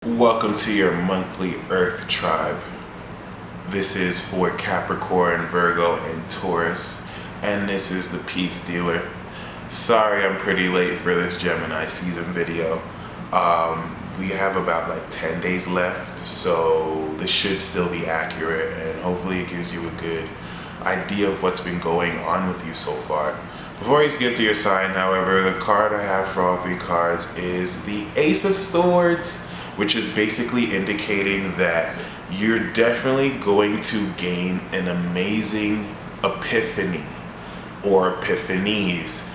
Welcome to your monthly Earth tribe. This is for Capricorn, Virgo, and Taurus, and this is the Peace Dealer. Sorry I'm pretty late for this Gemini season video. We have about 10 days left, so this should still be accurate, and hopefully it gives you a good idea of what's been going on with you so far. Before you skip to your sign, however, the card I have for all three cards is the Ace of Swords, which is basically indicating that you're definitely going to gain an amazing epiphany or epiphanies.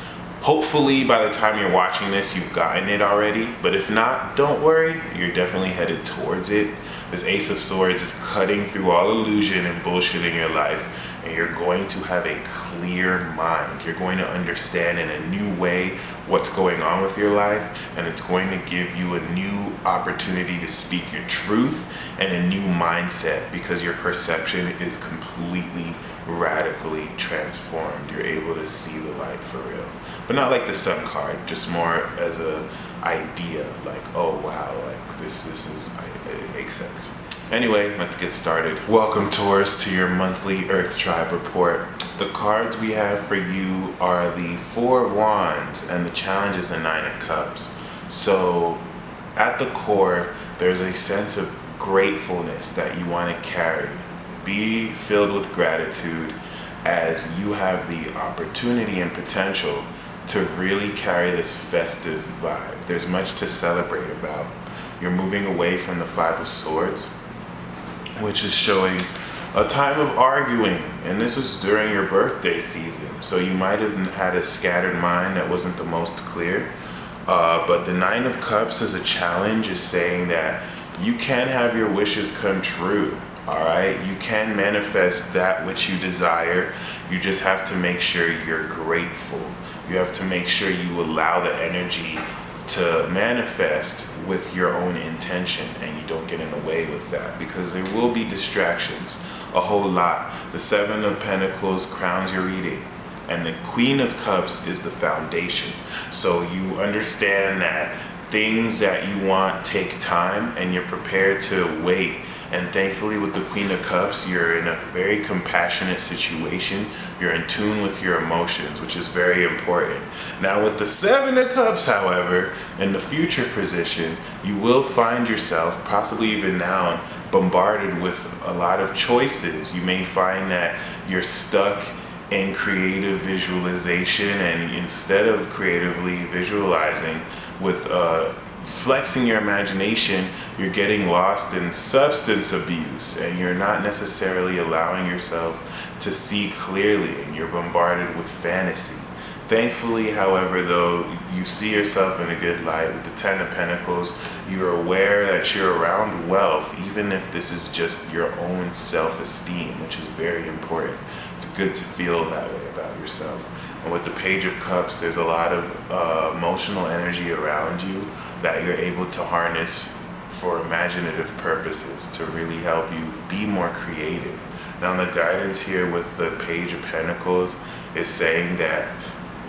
Hopefully by the time you're watching this, you've gotten it already, but if not, don't worry, you're definitely headed towards it. This Ace of Swords is cutting through all illusion and bullshit in your life, and you're going to have a clear mind. You're going to understand in a new way what's going on with your life, and it's going to give you a new opportunity to speak your truth and a new mindset, because your perception is completely radically transformed. You're able to see the light for real, but not like the Sun card, just more as a idea, like, oh wow, like this is it makes sense. Anyway, let's get started. Welcome, Taurus, to your monthly Earth Tribe report. The cards we have for you are the Four of Wands, and the challenge is the Nine of Cups. So at the core, there's a sense of gratefulness that you want to carry. Be filled with gratitude as you have the opportunity and potential to really carry this festive vibe. There's much to celebrate about. You're moving away from the Five of Swords, which is showing a time of arguing, and this was during your birthday season, so you might have had a scattered mind that wasn't the most clear, but the Nine of Cups as a challenge is saying that you can have your wishes come true. Alright, you can manifest that which you desire. You just have to make sure you're grateful. You have to make sure you allow the energy to manifest with your own intention, and you don't get in the way with that, because there will be distractions, a whole lot. The Seven of Pentacles crowns your reading, and the Queen of Cups is the foundation. So you understand that things that you want take time, and you're prepared to wait. And thankfully with the Queen of Cups, you're in a very compassionate situation. You're in tune with your emotions, which is very important. Now with the Seven of Cups, however, in the future position, you will find yourself, possibly even now, bombarded with a lot of choices. You may find that you're stuck in creative visualization, and instead of creatively visualizing with flexing your imagination, you're getting lost in substance abuse, and you're not necessarily allowing yourself to see clearly, and you're bombarded with fantasy. Thankfully, however, though, you see yourself in a good light. With the Ten of Pentacles, you're aware that you're around wealth, even if this is just your own self-esteem, which is very important. It's good to feel that way about yourself. And with the Page of Cups, there's a lot of emotional energy around you that you're able to harness for imaginative purposes to really help you be more creative. Now the guidance here with the Page of Pentacles is saying that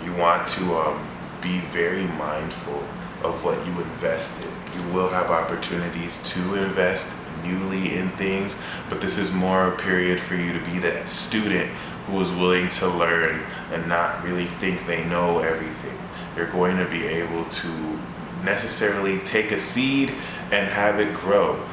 you want to be very mindful of what you invest in. You will have opportunities to invest newly in things, but this is more a period for you to be that student who is willing to learn and not really think they know everything. You're going to be able to necessarily take a seed and have it grow.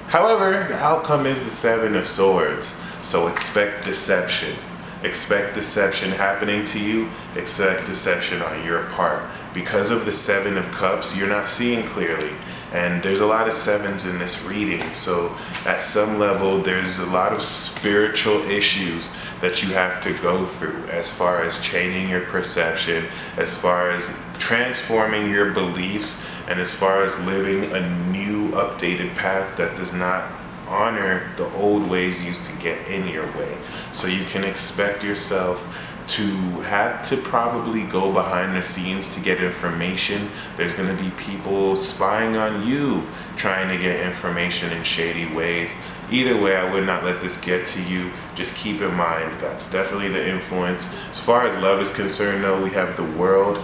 However, the outcome is the Seven of Swords, so expect deception. Expect deception happening to you. Expect deception on your part. Because of the Seven of Cups, you're not seeing clearly. And there's a lot of sevens in this reading. So at some level, there's a lot of spiritual issues that you have to go through, as far as changing your perception, as far as transforming your beliefs, and as far as living a new updated path that does not honor the old ways used to get in your way. So you can expect yourself to have to probably go behind the scenes to get information. There's going to be people spying on you, trying to get information in shady ways. Either way, I would not let this get to you. Just keep in mind that's definitely the influence. As far as love is concerned, though, we have the World,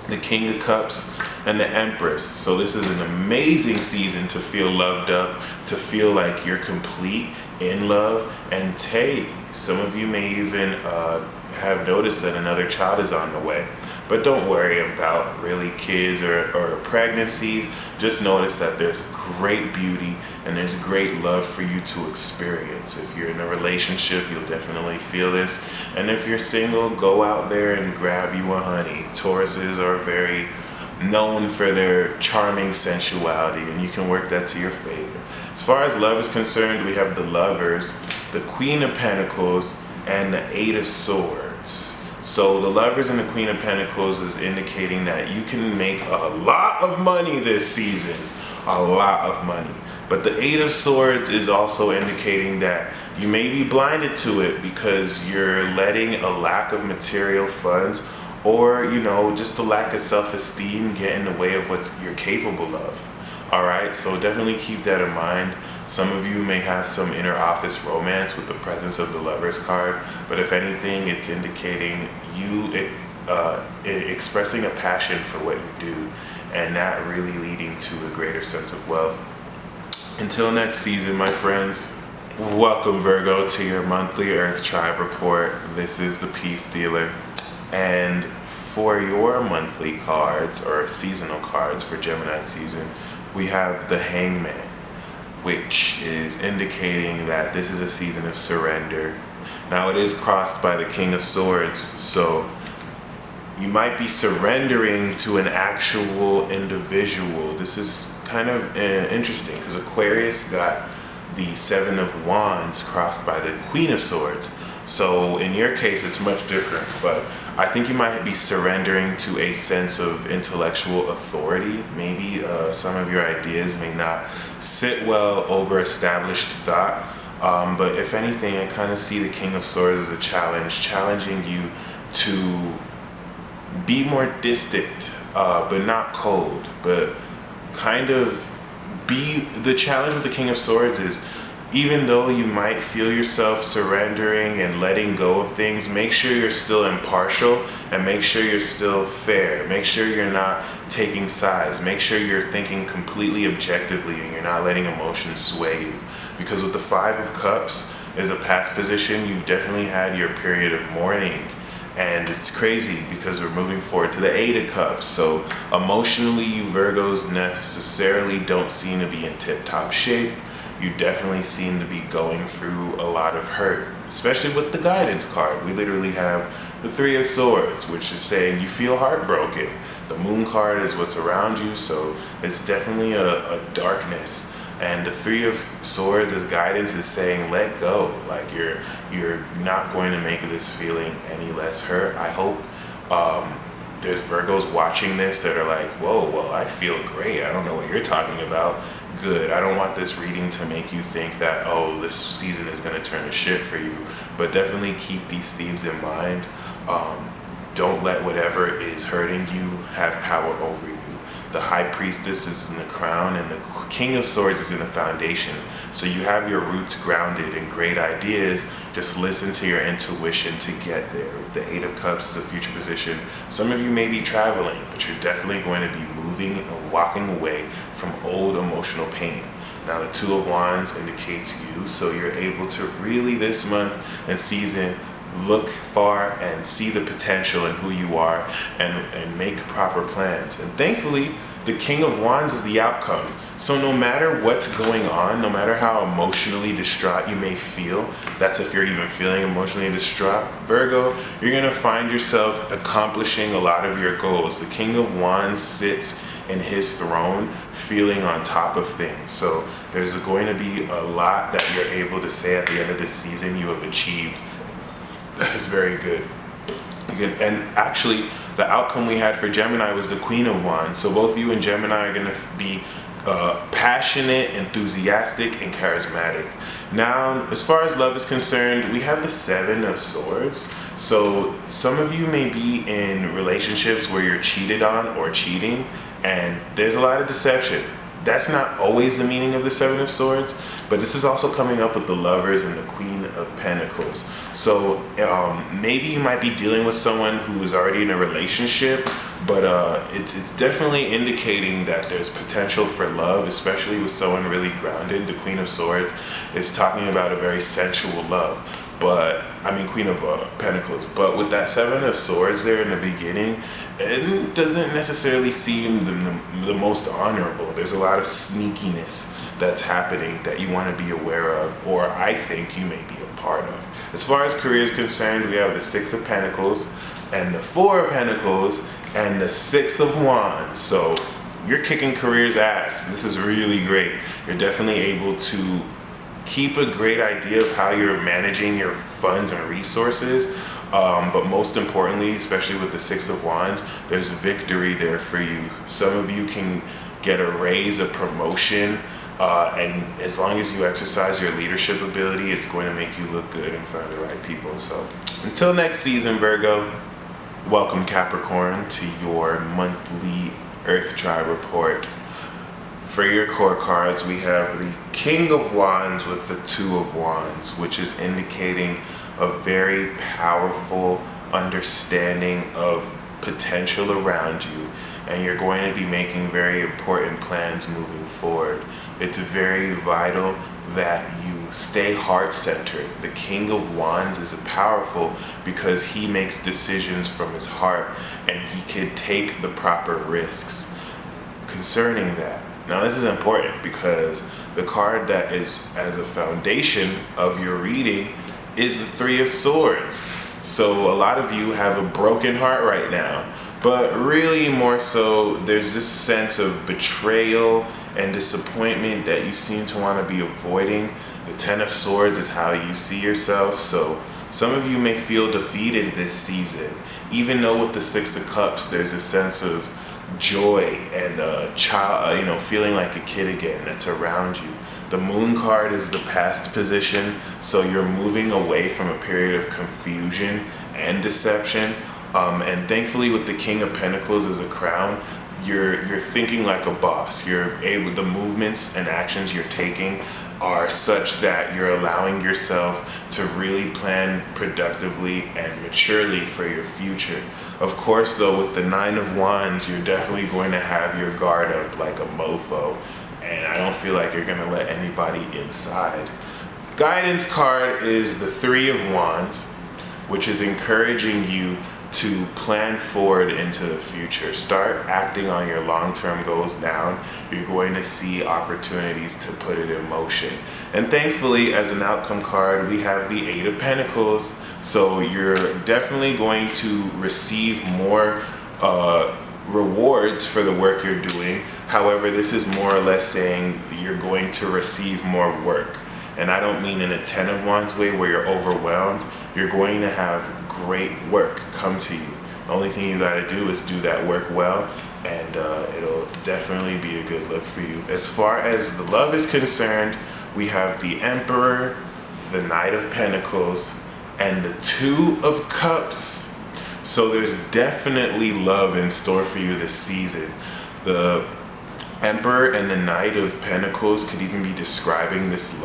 the King of Cups, and the Empress. So this is an amazing season to feel loved up, to feel like you're complete in love. And hey, some of you may even have noticed that another child is on the way. But don't worry about really kids or pregnancies. Just notice that there's great beauty and there's great love for you to experience. If you're in a relationship, you'll definitely feel this. And if you're single, go out there and grab you a honey. Tauruses are very known for their charming sensuality, and you can work that to your favor. As far as love is concerned, we have the Lovers, the Queen of Pentacles, and the Eight of Swords. So the Lovers and the Queen of Pentacles is indicating that you can make a lot of money this season. A lot of money. But the Eight of Swords is also indicating that you may be blinded to it because you're letting a lack of material funds or, just the lack of self-esteem get in the way of what you're capable of. Alright, so definitely keep that in mind. Some of you may have some inner office romance with the presence of the Lovers card, but if anything, it's indicating you expressing a passion for what you do, and that really leading to a greater sense of wealth. Until next season, my friends, welcome Virgo to your monthly Earth Tribe report. This is the Peace Dealer, and for your monthly cards or seasonal cards for Gemini season, we have the Hangman, which is indicating that this is a season of surrender. Now it is crossed by the King of Swords, so you might be surrendering to an actual individual. This is kind of interesting because Aquarius got the Seven of Wands crossed by the Queen of Swords. So in your case, it's much different, but I think you might be surrendering to a sense of intellectual authority. Maybe some of your ideas may not sit well over established thought, but if anything, I kind of see the King of Swords as a challenge, challenging you to be more distant, but not cold, but kind of be, the challenge with the King of Swords is, even though you might feel yourself surrendering and letting go of things, make sure you're still impartial and make sure you're still fair. Make sure you're not taking sides. Make sure you're thinking completely objectively and you're not letting emotions sway you. Because with the Five of Cups as a past position, you've definitely had your period of mourning. And it's crazy because we're moving forward to the Eight of Cups. So emotionally, you Virgos necessarily don't seem to be in tip-top shape. You definitely seem to be going through a lot of hurt, especially with the Guidance card. We literally have the Three of Swords, which is saying you feel heartbroken. The Moon card is what's around you, so it's definitely a darkness. And the Three of Swords as guidance is saying let go. Like you're not going to make this feeling any less hurt. I hope there's Virgos watching this that are like, whoa, well, I feel great. I don't know what you're talking about. Good. I don't want this reading to make you think that, oh, this season is going to turn to shit for you. But definitely keep these themes in mind. Don't let whatever is hurting you have power over you. The High Priestess is in the crown and the King of Swords is in the foundation. So you have your roots grounded in great ideas. Just listen to your intuition to get there. The Eight of Cups is a future position. Some of you may be traveling, but you're definitely going to be moving and walking away from old emotional pain. Now the Two of Wands indicates you, so you're able to really this month and season look far and see the potential in who you are and make proper plans. And thankfully, the King of Wands is the outcome. So no matter what's going on, no matter how emotionally distraught you may feel, that's if you're even feeling emotionally distraught, Virgo, you're going to find yourself accomplishing a lot of your goals. The King of Wands sits in his throne feeling on top of things. So there's going to be a lot that you're able to say at the end of this season you have achieved. That is very good. And actually, the outcome we had for Gemini was the Queen of Wands. So both you and Gemini are going to be passionate, enthusiastic, and charismatic. Now, as far as love is concerned, we have the Seven of Swords. So some of you may be in relationships where you're cheated on or cheating, and there's a lot of deception. That's not always the meaning of the Seven of Swords, but this is also coming up with the Lovers and the Queen of Pentacles. So maybe you might be dealing with someone who is already in a relationship, but it's definitely indicating that there's potential for love, especially with someone really grounded. The Queen of Swords is talking about a very sensual love. But Queen of Pentacles. But with that Seven of Swords there in the beginning, it doesn't necessarily seem the most honorable. There's a lot of sneakiness that's happening that you want to be aware of, or I think you may be a part of. As far as career is concerned, we have the Six of Pentacles and the Four of Pentacles and the Six of Wands. So you're kicking career's ass. This is really great. You're definitely able to keep a great idea of how you're managing your funds and resources, but most importantly, especially with the Six of Wands, there's victory there for you. Some of you can get a raise, a promotion, and as long as you exercise your leadership ability, it's going to make you look good in front of the right people. So until next season, Virgo, welcome Capricorn to your monthly Earth Tribe report. For your core cards, we have the King of Wands with the Two of Wands, which is indicating a very powerful understanding of potential around you, and you're going to be making very important plans moving forward. It's very vital that you stay heart-centered. The King of Wands is powerful because he makes decisions from his heart, and he can take the proper risks concerning that. Now this is important because the card that is as a foundation of your reading is the Three of Swords. So a lot of you have a broken heart right now, but really more so there's this sense of betrayal and disappointment that you seem to want to be avoiding. The Ten of Swords is how you see yourself, so some of you may feel defeated this season, even though with the Six of Cups there's a sense of joy and feeling like a kid again that's around you. The Moon card is the past position, so you're moving away from a period of confusion and deception, and thankfully with the King of Pentacles as a crown, you're thinking like a boss. The movements and actions you're taking are such that you're allowing yourself to really plan productively and maturely for your future. Of course though, with the Nine of Wands, you're definitely going to have your guard up like a mofo, and I don't feel like you're going to let anybody inside. Guidance card is the Three of Wands, which is encouraging you to plan forward into the future. Start acting on your long-term goals now. You're going to see opportunities to put it in motion. And thankfully, as an outcome card, we have the Eight of Pentacles. So you're definitely going to receive more rewards for the work you're doing. However, this is more or less saying you're going to receive more work. And I don't mean in a Ten of Wands way where you're overwhelmed. You're going to have great work come to you. The only thing you got to do is do that work well, and it'll definitely be a good look for you. As far as the love is concerned, we have the Emperor, the Knight of Pentacles, and the Two of Cups. So there's definitely love in store for you this season. The Emperor and the Knight of Pentacles could even be describing this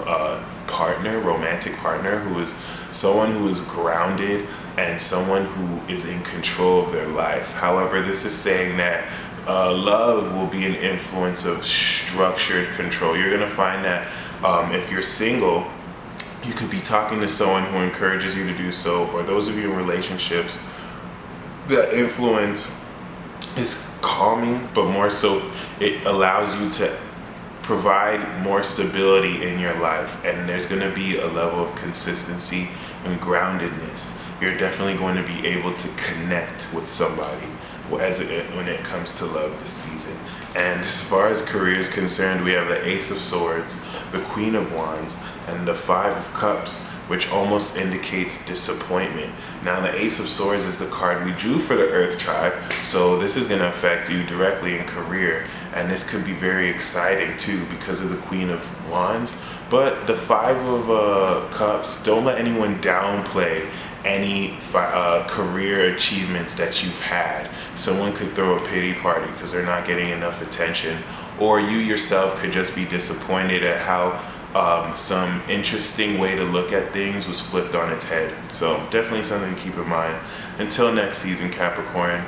romantic partner who is someone who is grounded and someone who is in control of their life. However, this is saying that love will be an influence of structured control. You're going to find that if you're single, you could be talking to someone who encourages you to do so, or those of you in relationships, the influence is calming, but more so it allows you to provide more stability in your life, and there's going to be a level of consistency and groundedness. You're definitely going to be able to connect with somebody when it comes to love this season. And as far as career is concerned, we have the Ace of Swords, the Queen of Wands, and the Five of Cups, which almost indicates disappointment. Now the Ace of Swords is the card we drew for the Earth Tribe, so this is going to affect you directly in career, and this could be very exciting too because of the Queen of Wands. But the Five of Cups, don't let anyone downplay any career achievements that you've had. Someone could throw a pity party because they're not getting enough attention, or you yourself could just be disappointed at how some interesting way to look at things was flipped on its head. So definitely something to keep in mind. Until next season, Capricorn.